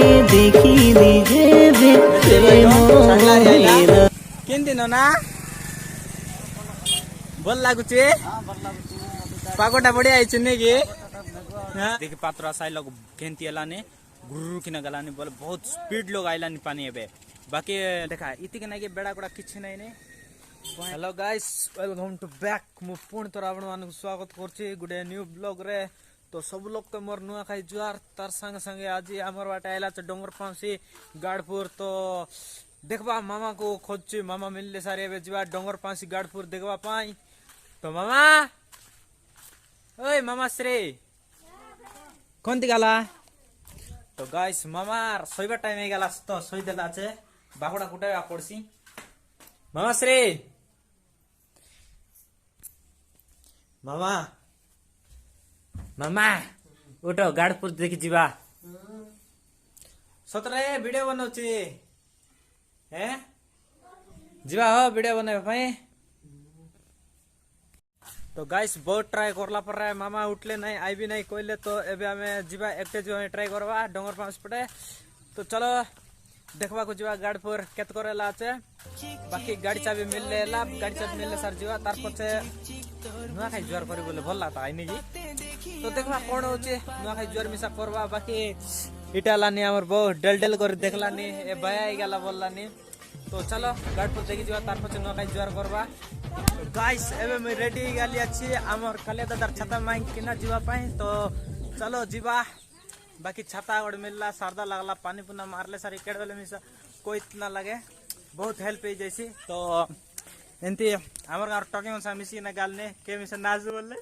ଦେଖିଲି ଯେବେ କେମିତି ନନା ଭଲ ଲାଗୁଛି ପାଗଟା ବଢିଆ ହେଇଛି ନାଇକି देखि पात्र साइल केंती हलानी गुरु किना गलानी बोले बहुत स्पीड लोग आइलानी पानी एबे बाकी देखा इति के नाके बेड़ा कोड़ा किछ नै ने hello guys welcome to back मु पूर्ण तोर आपण मान स्वागत करछि गुडे न्यू ब्लॉग रे तो सब लोग के मोर नुआ खाई जुआर तार संग संगे आज हमर बाटे आइला छ डोंगर पांसी गाड़पुर तो देखबा मामा को खोजछि मामा मिलले सारे एबे जुआ डोंगर पांसी गाड़पुर देखबा पाई तो मामा ओए मामा श्री कोणती गाला तो गाइस मामा सोइबा टाइम हे गाला तो सोइ देला छे बागुडा कुटे पड़सी मामा श्री मामा मामा उठो गाड़पुर देखि जीवा सतरे वीडियो बनौछि हैं जीवा हो वीडियो बनाबे पई तो गाइस बहुत ट्राई करला पर मामा उठले नहीं आई भी नहीं कोइले तो एबे हमें जीवा एकटे जो ट्राई करवा डोंगर पांच पटे तो चलो देखबा को जीवा गाड़पुर केत करेला আছে बाकी गाड़ी चाबी मिललेला गाड़ी चाबी मिलले सर जीवा तार पछे नुआ खाई जुआर करी बोले भल लाता आइनी जी तो देखबा कोन होचे नुआ खाई जुआर मिसा करवा बाकी इटालानी हमर बहुत डेल कर देखलानी ए भया आई गेला बोललानी तो चलो गाड़पुर देखि जीवा तार पछे नुआ खाई जुआर करवा गाइस एबे मैं रेडी गाली अछि हमर कले दादार छाता मांग किना जीवा पाई तो चलो जीवा बाकी छाता गोड़ मिलला सरदा लागला पानी पुना मारले सारी केड़ वाले मिसा कोई इतना लगे बहुत हेल्प हे जैसी तो एंती हमर गार टॉकिंग सा मिसी ना गालने के मिसा नाज बोलले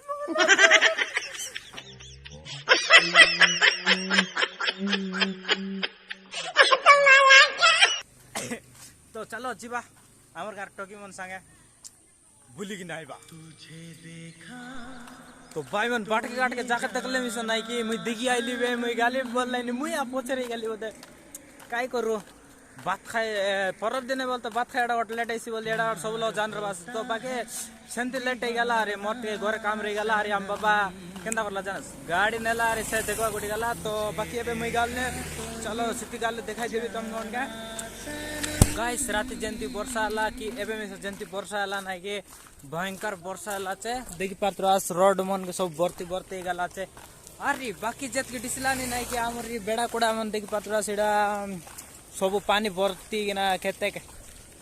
तो चलो जीवा हमर गार टॉकिंग मन संगे भूली की नाइबा तो भाई मन बाट के काट के जाके तकले मिसन नाही की मुई दिगी आइली बे मुई गाली बोल लाइनी मुई आ पोचरे गाली बोदे काय करू बात खाए परब दिने बोल तो बात खाए एडा लेट आइसी बोल एडा सब लोग जान रबास तो बाकी सेंती लेट हे गला अरे मोटे घर काम रे गला अरे हम बाबा केंदा करला जानस गाड़ी नेला अरे से देखवा गुडी गला तो बाकी एबे मुई गालने चलो सिटी गाल देखाई देबी तुम कोन का गाइस राति जंती वर्षा आला कि एबे में जंती वर्षा आला ना के भयंकर वर्षा आला छे देखि पात्रास रोड मन के सब बर्ती गला छे अरे बाकी जत के डिसलानी नाही कि हमर बेड़ा कोडा मन देखि पात्रास एडा सब पानी बर्ती ना खेते के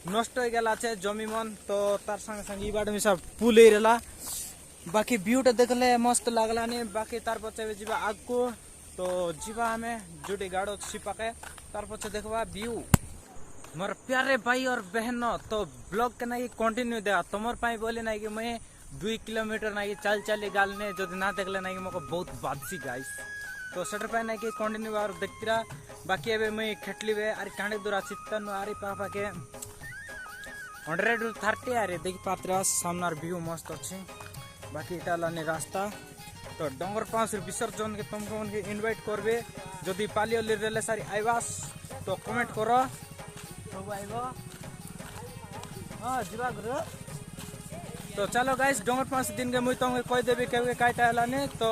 नष्ट हो गला छे जमी मन तो तार संग संग ई बाड में सब पुल हेला बाकी व्यूटा देखले मस्त लागला ने बाकी तार पछे जीवा आग को तो जीवा हमें जुडी गाड़ो छिपाके तार पछे देखबा व्यू मोर प्यारे भाई और बहनों तो ब्लॉग के ना कंटिन्यू दे तुमर पाई बोले ना कि मैं 2 किलोमीटर ना चल चली गालने जो ना देखले ना कि मको बहुत बादसी गाइस तो सटर पाई ना कि कंटिन्यू बार देखती रहा बाकी अबे मैं खेटली वे अरे कांडे दूरा चित्तन अरे पापा के 130 अरे देखि पात्रा सामनार व्यू मस्त अछि बाकी इटालाने रास्ता तो डोंगर पांच विसर्जन के तुमको उनके इनवाइट करबे जदी पालियो ले रेले सारी आइवास तो कमेंट करो तो चलो गाइस डोंगर पांच दिन के मुई तुमके कह देबी केबे काटा हलाने तो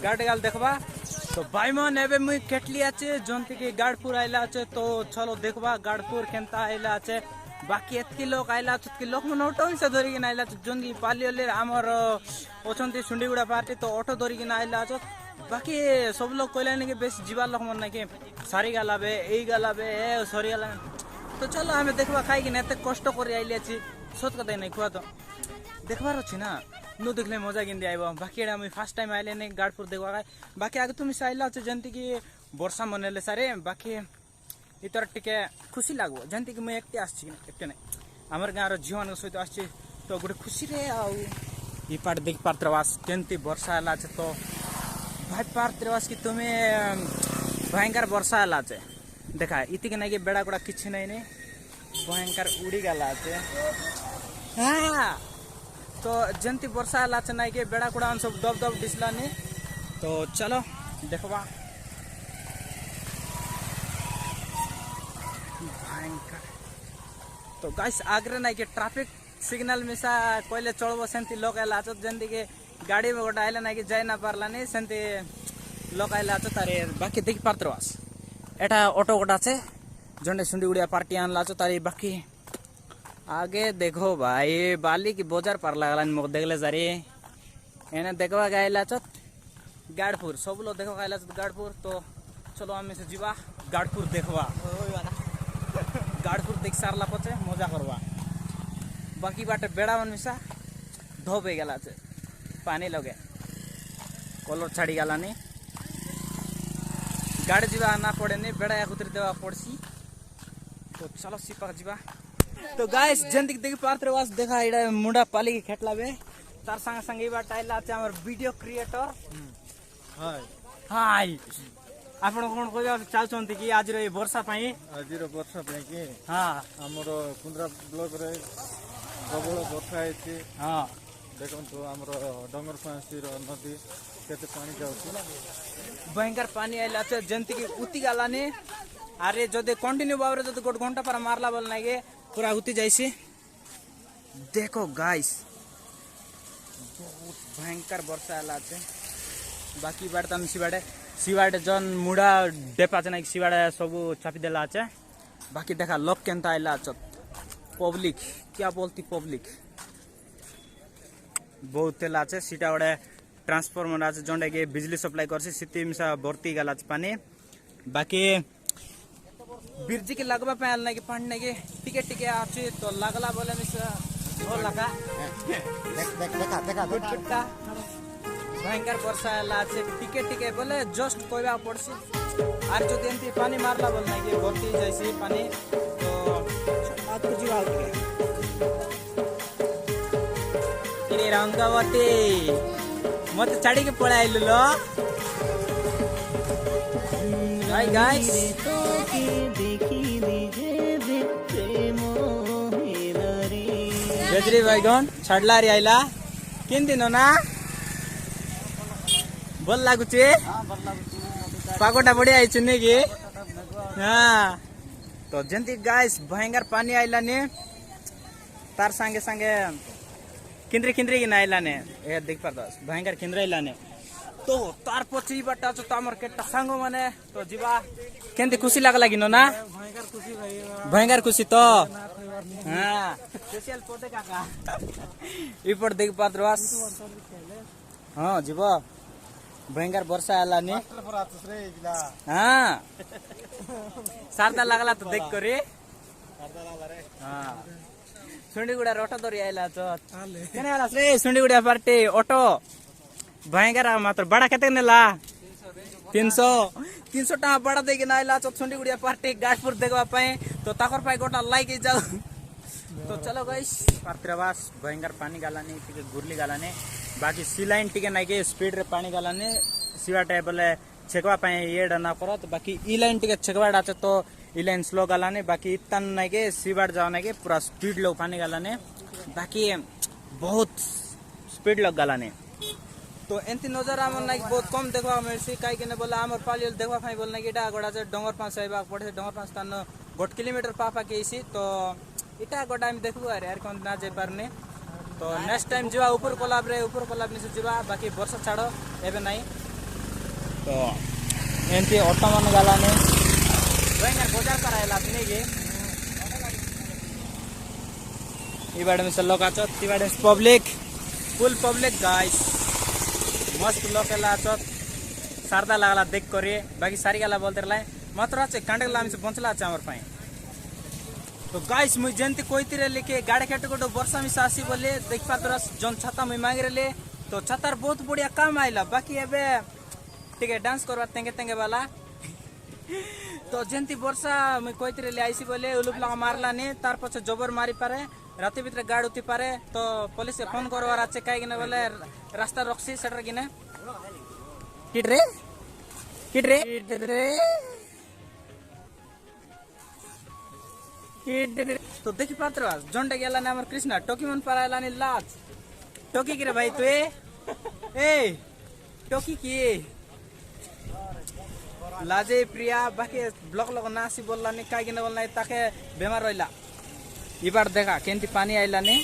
गाड़ी गाल देखबा तो भाई मन एबे मुई केटली आछे जंती के गाड़पुर आइला आछे तो चलो देखबा गाड़पुर केनता आइला आछे बाकी एतकी लोग आइला आछे कि लोग मन ऑटो से धरि के आइला आछे जंती पालियोले हमर ओचंती सुंडीगुडा पार्टी तो ऑटो धरि के आइला आछे बाकी सब लोग कहले कि बेस जीवा लोग मन ना कि सारी गालाबे एई गालाबे ए सरी गाला तो चलो हमें देखबा खाई कि नेते कष्ट करी आइले छी सोत कतै नै खुआ तो देखबार अछि ना नु देखले मजा गिंदी आइबो बाकी एडा मैं फर्स्ट टाइम आइले नै गाड़पुर देखबा बाकी आगे तुम आइला छ जंती कि वर्षा मनले सारे बाकी इतर टिके खुशी लागो जंती कि मैं एकटे आछि एकटे नै हमर गाँर जीवन सहित आछि तो गुटे खुशी रे आउ ई पाट देख पात्रवास जंती वर्षा आला छ तो भाई पात्रवास कि तुम्हें भयंकर वर्षा आला छ देखा इति के नागे बेड़ा कोड़ा किछ नै ने भयंकर उड़ी गला छे हां तो जंती वर्षा आला छ नागे बेड़ा कोड़ा सब दब दब डिसलानी तो चलो देखबा भयंकर तो गाइस आगरे नागे ट्रैफिक सिग्नल में सा कोइले चलबो सेंती लोग आला छ जंती के गाड़ी में गोटा आइला नागे जाय ना पारलानी सेंती लोग आइला छ तारे बाकी देख पात्रवास एटा ऑटो गोटा से जंडे सुंडी गुड़िया पार्टी आनला छो तारी बाकी आगे देखो भाई बाली की बोजार पार लागला मोक देखले सारी एने देखवा गायला छो गाड़पुर सब लोग देखो गायला छो गाड़पुर तो चलो आम से जीवा गाड़पुर देखवा गाड़पुर देख सारला पचे मजा करवा बाकी बाटे बेड़ा मन मिसा धोप हो गला छे पानी लगे कलर छाड़ी गलानी गाड़ी जीवा ना पड़े नहीं बेड़ा या उतरी देवा पड़सी तो चलो सिपा जीवा तो गाइस जंदिक देखि पार्थ वास देखा इडा मुंडा पाली के खेटला बे तार संग संग इबा टाइला छ हमर वीडियो क्रिएटर हाय हाय आपण कोन कोया चाल छंती कि आज रे वर्षा पई आज रे वर्षा पई कि हां हमर कुंद्रा ब्लॉक रे प्रबल वर्षा है हां देखो तो हमर डंगर फांसी रो नदी केते पानी जाउछ भयंकर पानी आइला छ जंती की उती गालाने अरे जदे कंटिन्यू बाबरे जदे गोट घंटा पर मारला बोल नागे पूरा उती जाइसी देखो गाइस बहुत भयंकर वर्षा आला छ बाकी बार तम सिवाड़े जन मुड़ा डेपा छ ना सिवाड़े सब छापी देला छ बाकी देखा लोक केनता आइला छ पब्लिक क्या बोलती पब्लिक बहुत तेला छ सीटा वडे ट्रांसफार्मर आज जंडे के बिजली सप्लाई करसी सिटी मिसा भर्ती गला छ पानी बाकी बिरजी के लगवा पे आलने के पढ़ने के टिके टिके आछे तो लगला बोले मिसा हो लगा देखा गुटका भयंकर वर्षा आला छे टिके टिके बोले जस्ट कोइबा पड़सी आर जो देंती पानी मारला बोलना के भर्ती जैसी पानी तो आज कुछ जीवा उठ इरे रंगवती मत छाड़ी के पळा आइलो लो हाय गाइस बेजरी बैगन छाड़ला रे आइला किन दिन ना बोल लागुचे पागोटा बढ़िया आई चुने की हां तो जंती गाइस भयंकर पानी आइला ने तार संगे संगे किंद्री किंद्री की नाइला ने ए देख पर दस भयंकर किंद्री आइला ने तो तार पछी बटा छ तमर के टसांगो माने तो जीवा केंती खुशी लागला गिनो ना भयंकर खुशी भाई भयंकर खुशी तो हां स्पेशल पोते काका इपर देख पात्रवास हां जीवा भयंकर वर्षा आला ने हां सारदा लागला तो देख करे सारदा लागला रे हां सुंडीगुड़ा ऑटो दरी आइला छ केने आला रे सुंडीगुड़ा पार्टी ऑटो भयंकर मात्र बड़ा केते नेला 300 टाका बड़ा देके नाइला छ सुंडीगुड़ा पार्टी गाड़पुर देखवा पाए तो ताकर पाए गोटा लाइक जाओ तो चलो गाइस पात्रवास भयंकर पानी गालानी टिके गुरली गालाने बाकी सी लाइन टिके नाइ के स्पीड रे पानी गालाने सिवाटे बोले छेकवा पाए ये डना करो तो बाकी ई लाइन टिके छेकवा डाचे तो ई लाइन स्लो गालाने बाकी इतन नाइ के सिवाट जाओ नाइ के पूरा स्पीड लो पानी गालाने बाकी बहुत स्पीड लग गालाने तो एंती नजर आमर नाइ बहुत कम देखवा मिलसी काई के ने बोला आमर पालियल देखवा फाई बोलना कि डा गोडा जे डंगर पास आइबा पड़े डंगर पास तान 1 किलोमीटर पापा के इसी तो इटा गोडा हम देखबो अरे यार कोन ना जे परने तो नेक्स्ट टाइम जीवा ऊपर कोलाब से जीवा बाकी वर्षा छाड़ो एबे नहीं तो एंती ऑटो मन गालाने भयंकर बाजार पर आइला अपने के ई बाड़े में से लोग आछो ती बाड़े पब्लिक फुल पब्लिक गाइस मस्त लोग लाछो सारदा लागला देख करे बाकी सारी गाला बोलते रलाय मात्र छ कांडे लाम से बंचला छ हमर पाए तो गाइस मुई जंती कोइतिरे लेके गाड़ी केट गोटो वर्षा में सासी बोले देख पातरा जन छाता में मांग रेले तो छातार बहुत बढ़िया काम आइला बाकी एबे ठीक है डांस करवा तेंगे तेंगे वाला तो जंती वर्षा में कोइतिरे ले आइसी बोले उलुप लगा मारला ने तार पछे जबर मारी पारे राती भीतर गाड़ उती पारे तो पुलिस से फोन करवा राचे काई किने बोले रास्ता रखसी सेटर किने किट रे तो देखी पात्र जंडे गेला ने हमर कृष्णा टोकी मन परायला ने लाज टोकी की रे भाई तू ए टोकी की लाजे प्रिया बाकी ब्लॉक लोग नासी बोलला ने काई किने बोलना ताके बेमार रहिला इबार देखा केंती पानी आइला ने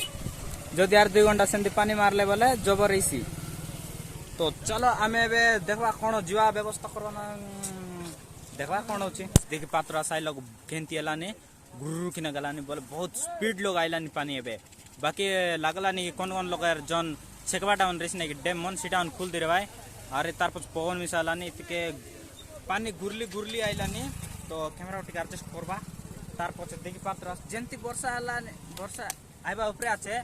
जदि यार 2 घंटा सेंती पानी मारले बोले जबर इसी तो चलो आमे बे देखवा कोन जीवा व्यवस्था करना देखा कौन होची देखि पात्रा साई लोग केंती एलानी गुरु किना गलानी बोले बहुत स्पीड लोग आइलानी पानी एबे बाकी लागलानी कौन कौन लोग जन सेकबाटा मन रेस नहीं डैम मन सीटा मन खुल दिरे भाई अरे तार पछ पवन मिसालानी तिके पानी गुरली गुरली आइलानी तो कैमरा टिक एडजस्ट करबा तार पछ देखि पात्रा जेंती वर्षा आलानी वर्षा आइबा ऊपर आछे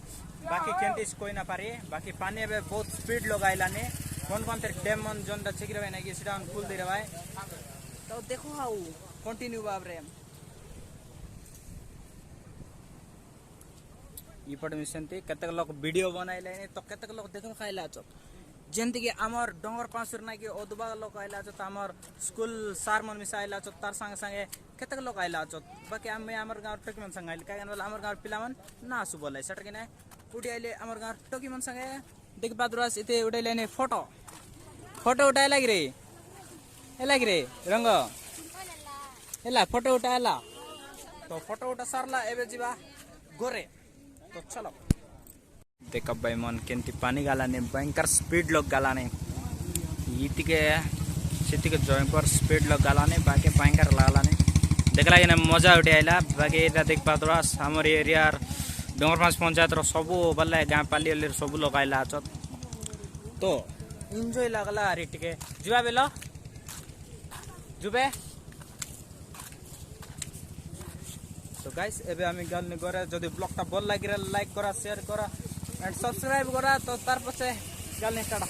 बाकी केंती कोई ना पारी बाकी पानी एबे बहुत स्पीड लोग आइलानी कौन कौन तेरे डैम मन जन छिक रे नहीं सीटा मन खुल दिरे भाई तो देखो हाउ कंटिन्यू बाबरे इपट मिसंती केतक लोग वीडियो बनाइले तो केतक लोग देखो खाइला छ जेंति कि हमर डोंगर पासुर ना कि ओदबा लोग आइला छ हमर स्कूल सार मन मिसाइला छ तार संगे संगे केतक लोग आइला छ बाकी हमर गांव टोकी मन संग आइल कागन वाला हमर गांव पिला मन ना सु बोलै सट कि नै उडी आइले हमर गांव टोकी मन संगे देख बादरास इते उडाइले ने फोटो फोटो उठाइ लागि रे ए लागि रे रंग एला फोटो उठाइला तो फोटो उठा सरला एबे जीवा गोरे तो चलो देख भाई मन केंती पानी गालाने भयंकर स्पीड लोग गालाने इतिके सितिके भयंकर स्पीड लोग गालाने बाकी भयंकर लालाने देखला कि मजा उठे आइला बाकी एटा देख पातरा हमर एरिया डोंगरपास पंचायत रो सबु बल्ले गां पाली सबु लोग आइला छ तो एन्जॉय लागला अरे टिके जुबा बेलो जुबे तो गाइस एबे आमी गल नि करे जदि ब्लॉगटा भल लागिरा लाइक करा शेयर करा एंड सब्सक्राइब करा तो तार पछे गल नि स्टार्ट